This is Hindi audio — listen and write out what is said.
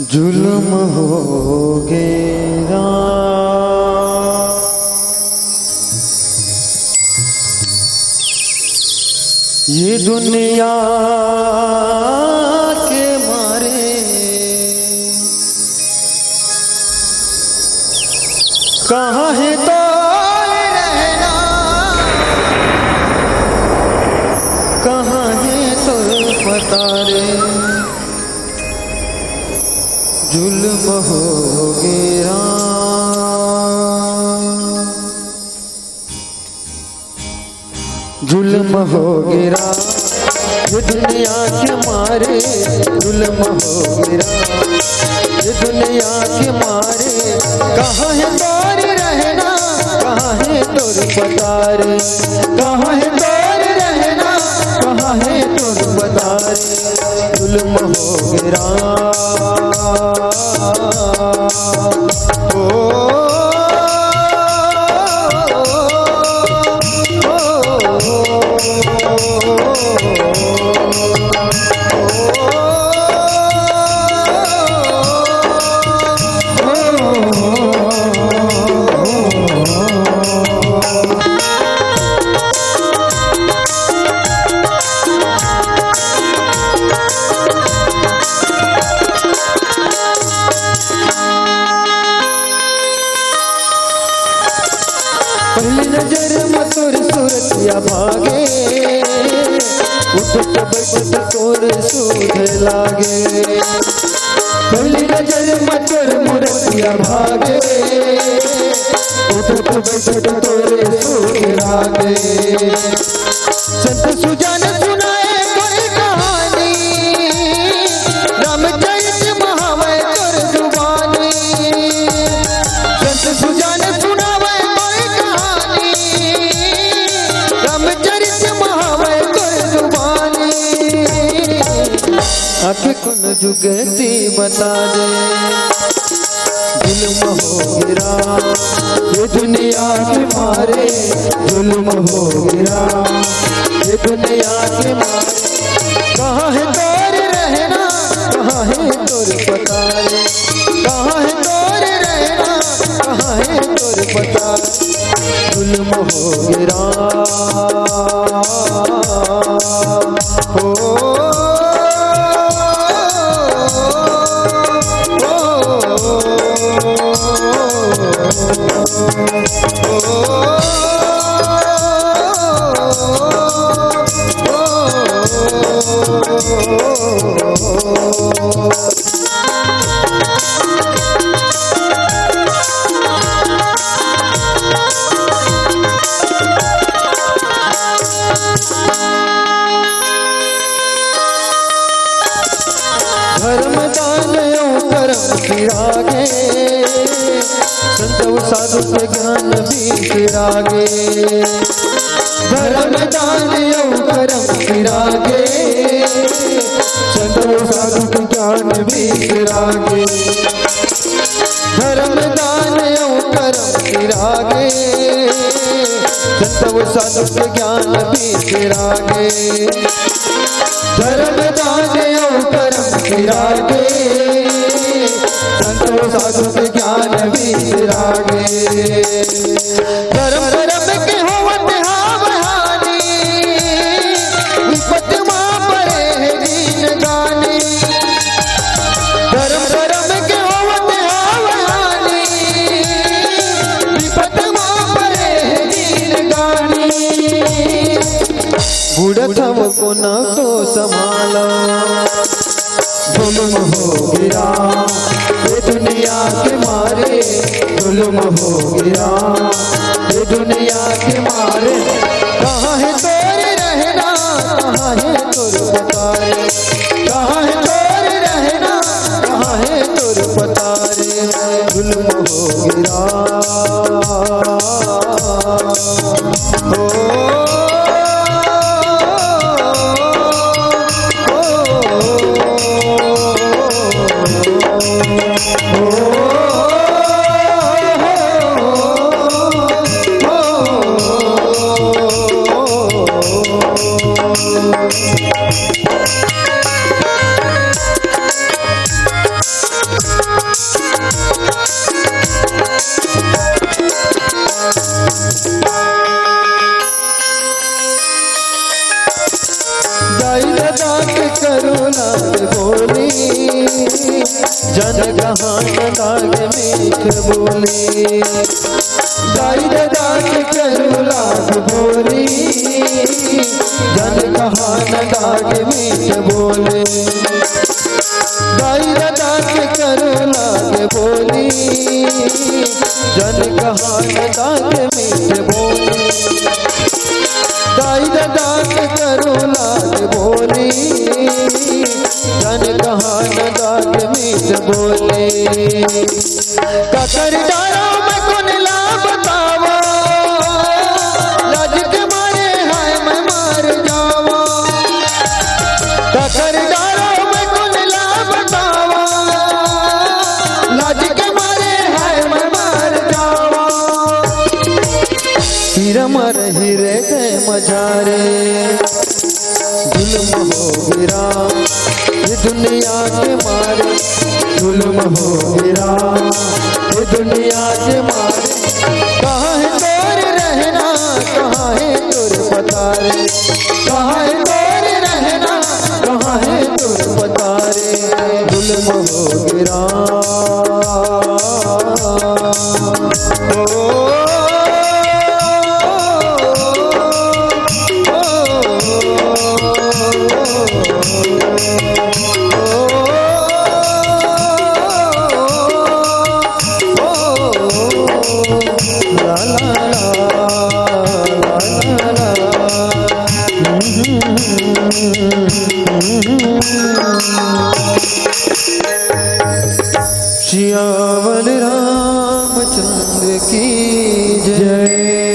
जुल्म हो गया ये दुनिया के मारे, कहाँ है तो रहना, कहाँ है तो पता रे। जुल्म हो गया जुल्म हो गया ये दुनिया के मारे, जुल्म हो गया ये दुनिया के मारे। कहाँ है तोर रहना, कहाँ है तोर पता रे, कहाँ है तोर रहना, कहाँ है तोर पता रे। जुल्म हो गया पहली नजर में तोर सूरतिया भागे, उठत बैठत तोर सूध लागे। पहली नजर में तोर मूर्तिया भागे, उठत बैठत तोर सूध लागे। संत सुजान सुनाए कोई कहानी, रामचरित महावै तोर जुबानी। संत सुजान आखे कुन जुगती बता दे। जुल्म हो गया ये दुनिया के मारे, जुल्म हो गया ये दुनिया के मारे। कहाँ है तोर रहना, कहाँ है तोर पता रे, कहाँ है तोर रहना, कहाँ है तोर पता। जुल्म हो गया हो धर्म दान कर्म तिरागे, संत साधु के ज्ञान भी तिरागे। धर्म दान कर्म तिरागे, संत साधु के ज्ञान भी तिरागे। धर्म दान कर्म तिरागे, संत साधु के ज्ञान भी तिरागे। धर्म दान कर्म तिरागे, संत साधु के ज्ञान भी तिरागे। धर्म धर्म के होवत हावहानी, विपत मां परे है दीन गानी। धर्म धर्म के होवत हावहानी, विपत मां परे है दीन गानी। बूढ़त हमको न तो संभाला, जुल्म हो गया ये दुनिया के मारे, जुल्म हो गया ये दुनिया के मारे। कहाँ है तोर रहना, कहाँ है तोर पता रे, कहाँ है तोर रहना, कहाँ है तोर पता रे। जुल्म हो गया हो दाई दात करुणा बोली, जन कहान दाग मीठ बोली। दाई दात करुणा बोली, जन कहान दाग मीठ बोले। दाई दात करुणा बोली, जन कहान दाग मीठ बोले। दाई दात करुणा बोली, जन कहान दाग मीठ बोले। ककर डारा मैं कौन ला बतावा, लाज के मारे हाय मैं मार जावा। ककर डारा मैं कौन ला बतावा, लाज के मारे हाय मैं मार जावा। हीरा मर हीरे गए मझारे, जुल्म हो गिरा ये दुनिया के मारे। जुल्म हो गिरा ये दुनिया के मारे। कहाँ है तोर रहना, कहाँ है तोर पता रे। कहाँ है तोर रहना, कहाँ है तोर पता रे। जुल्म हो गिरा श्यावल रामचंद्र की जय।